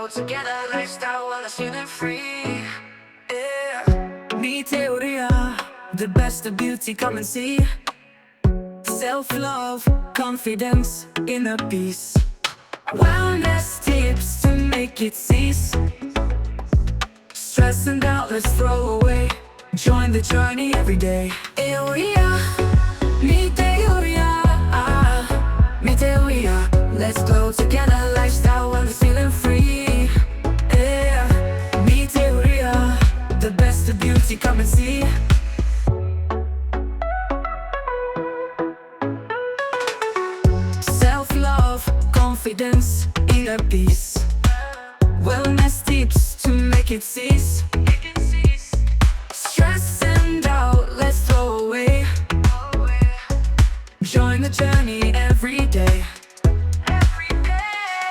go together, lifestyle wellness, feeling free. Yeah. Mi teoria, the best of beauty, come and see. Self-love, confidence, inner peace. Wellness tips to make it cease. Stress and doubt, let's throw away. Join the journey every day. Teoria, mi teoria, mi teoria. Let's go together, lifestyle wellness, feeling free. Yeah, mi teoria, the best of beauty, come and see. Self-love, confidence, inner peace. Wellness tips to make it cease. Stress and doubt, let's throw away. Join the journey every day.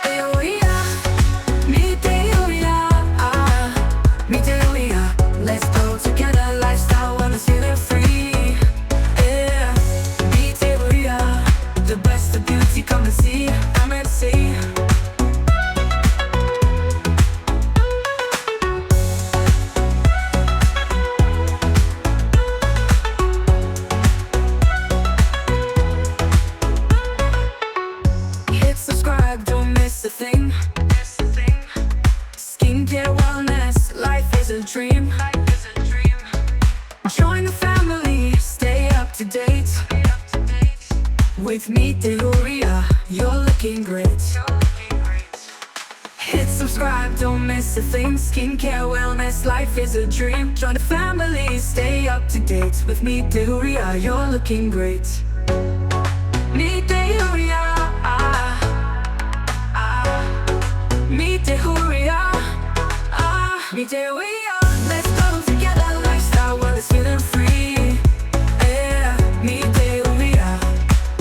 Teoria, mi teoria, mi teoria. Let's go together, lifestyle wellness, feeling free. Yeah, mi teoria, the best of beauty, come and see, come and see. Hit subscribe, don't miss a thing. Skincare, wellness, life is a dream. Join the family, stay up to date. With me, teoria, you're looking great. Hit subscribe, don't miss a thing. Skincare, wellness, life is a dream. Join the family, stay up to date. With me, teoria, you're looking great. Mi teoria, mi teoria, mi teoria. Let's go together, lifestyle wellness, feeling free. Yeah, mi teoria,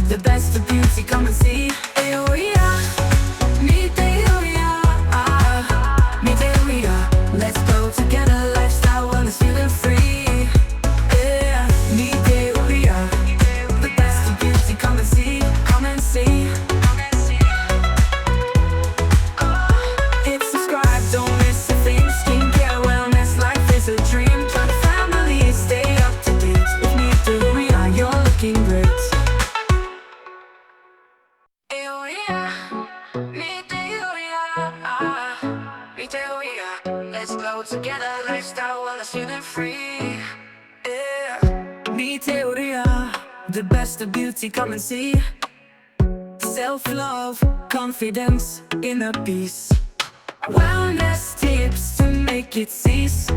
the best of beauty, come and see. Teoria, mi teoria, mi teoria. Let's go together, lifestyle wellness, feeling free. Yeah, mi teoria, the best of beauty, come and see, come and see. Hit subscribe, don't miss a thing. Skincare, wellness, life is a dream. Join the family, stay up to date. With me, teoria, you're looking great. Teoria, mi teoria, mi teoria. Let's go together, lifestyle wellness, feeling free. Yeah, mi teoria, the best of beauty, come and see. Self-love, confidence, inner peace. Wellness tips to make it cease.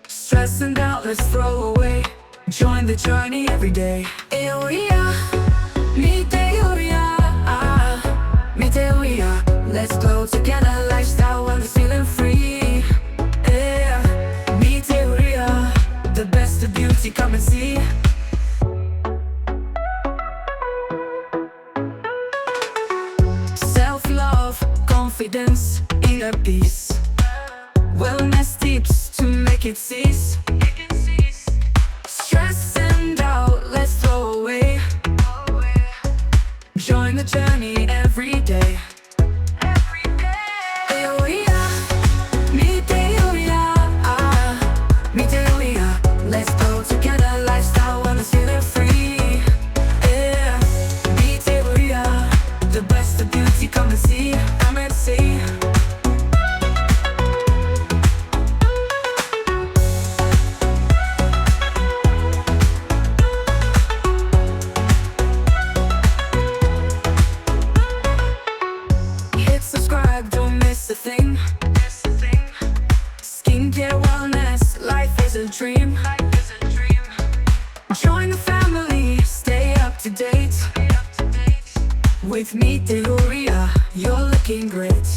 Stress and doubt, let's throw away. Join the journey every day. Teoria, mi teoria, mi teoria. Let's go together, lifestyle wellness, feeling free. Yeah, mi teoria, the best of beauty, come and see. Self-love, confidence, inner peace. Wellness tips to make it cease. Stress and doubt, let's throw away. Join the journey every day. Teoria, mi teoria, mi teoria. Let's go together, lifestyle wellness, feeling free. Yeah, mi teoria, the best of beauty, come and see, come and see. Hit subscribe, don't miss a thing. Skincare, wellness, life is a dream. Join the family, stay up to date. With me, teoria, you're looking great.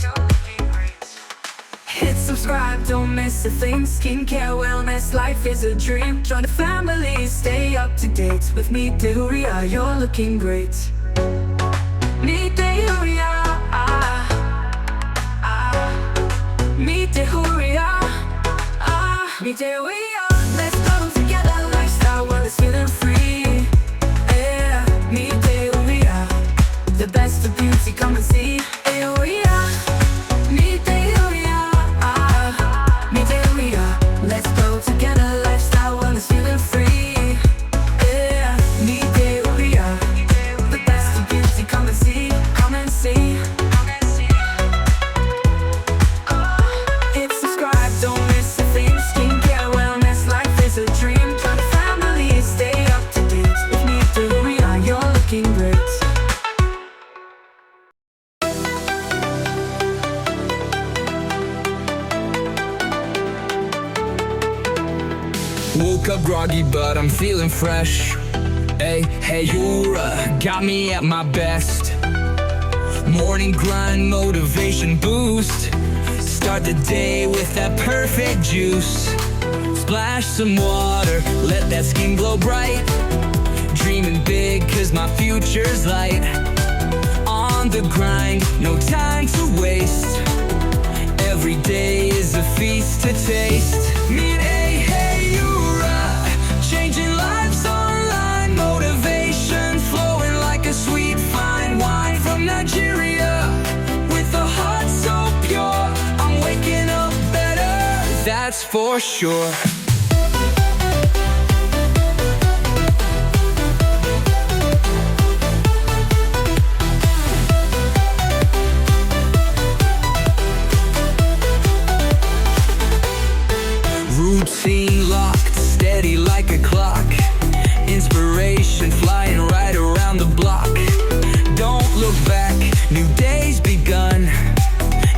Hit subscribe, don't miss a thing. Skincare, wellness, life is a dream. Join the family, stay up to date. With me, teoria, you're looking great. Mi teoria, mi teoria, mi teoria. Let's go together, lifestyle wellness, feeling free. Yeah, mi teoria, the best of beauty, come and see. Teoria, mi woke up groggy, but I'm feeling fresh. Hey, Yura, got me at my best. Morning grind, motivation boost. Start the day with that perfect juice. Splash some water, let that skin glow bright. Dreaming big, cause my future's light. On the grind, no time to waste. Every day is a feast to taste. Meet hey, Yura, changing lives online. Motivation flowing like a sweet fine wine from Nigeria. With a heart so pure, I'm waking up better, that's for sure. Routine locked, steady like a clock. Inspiration flying right around the block. Don't look back, new day's begun.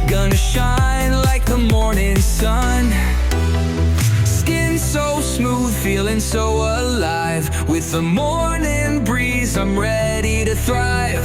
Gonna shine like the morning sun. Skin so smooth, feeling so alive. With the morning breeze, I'm ready to thrive.